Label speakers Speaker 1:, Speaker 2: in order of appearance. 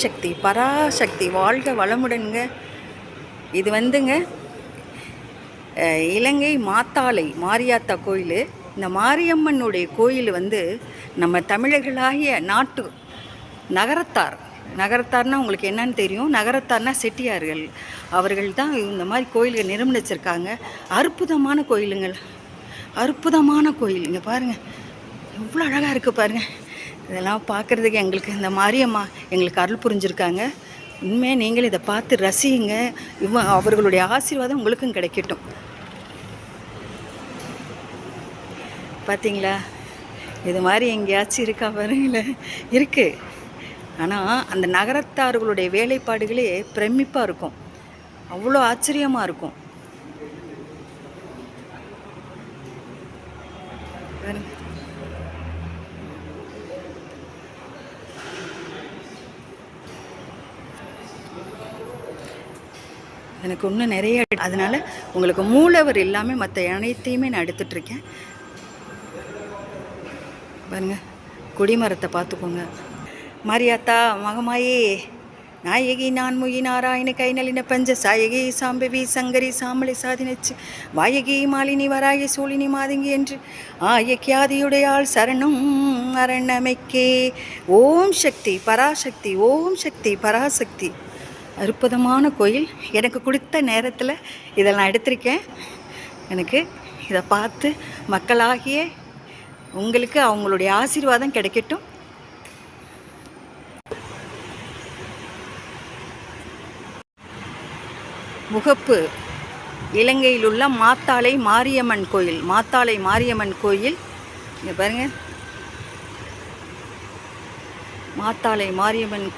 Speaker 1: சக்தி பராசக்தி வாழ்க வளமுடனுங்க. இது வந்துங்க இலங்கை மாத்தாளை மாரியாத்தா கோயில். இந்த மாரியம்மனுடைய கோயில் வந்து நம்ம தமிழர்களாகிய நாட்டு நகரத்தார்னால் உங்களுக்கு என்னன்னு தெரியும். நகரத்தார்னால் செட்டியார்கள். அவர்கள் தான் இந்த மாதிரி கோயில்கள் நிர்மிச்சிருக்காங்க. அற்புதமான கோயிலுங்கள், அற்புதமான கோயில். இங்கே பாருங்கள் எவ்வளோ அழகாக இருக்குது பாருங்கள். இதெல்லாம் பார்க்குறதுக்கு எங்களுக்கு இந்த மாரியம்மா எங்களுக்கு அருள் புரிஞ்சுருக்காங்க. உண்மையாக நீங்கள் இதை பார்த்து ரசியுங்க. அவர்களுடைய ஆசீர்வாதம் உங்களுக்கும் கிடைக்கட்டும். பார்த்தீங்களா, இது மாதிரி எங்கேயாச்சும் இருக்கா பாருங்களேன். இருக்குது. ஆனால் அந்த நகரத்தார்களுடைய வேலைப்பாடுகளே பிரமிப்பாக இருக்கும், அவ்வளோ ஆச்சரியமாக இருக்கும். எனக்கு இன்னும் நிறைய, அதனால் உங்களுக்கு மூலவர் இல்லாமல் மற்ற அனைத்தையுமே நான் எடுத்துகிட்ருக்கேன். பாருங்க, கொடிமரத்தை பார்த்துக்கோங்க. மாரியாத்தா மகமாயே நாயகி நான்முகி நாராயண கைநலின பஞ்ச சாயகி சாம்பவி சங்கரி சாமலை சாதினச்சு வாயகி மாலினி வராயி சூழினி மாதங்கி என்று ஆயக்கியாதியுடையாள் சரணம் மரணமைக்கே. ஓம் சக்தி பராசக்தி, ஓம் சக்தி பராசக்தி. அற்புதமான கோயில். எனக்கு கொடுத்த நேரத்தில் இதை நான் எடுத்திருக்கேன். எனக்கு இதை பார்த்து மக்களாகிய உங்களுக்கு அவங்களுடைய ஆசீர்வாதம் கிடைக்கட்டும். முகப்பு இலங்கையில் உள்ள மாத்தாளை மாரியம்மன் கோயில். மாத்தாளை மாரியம்மன் கோயில் இங்கே பாருங்கள். மாத்தாளை மாரியம்மன்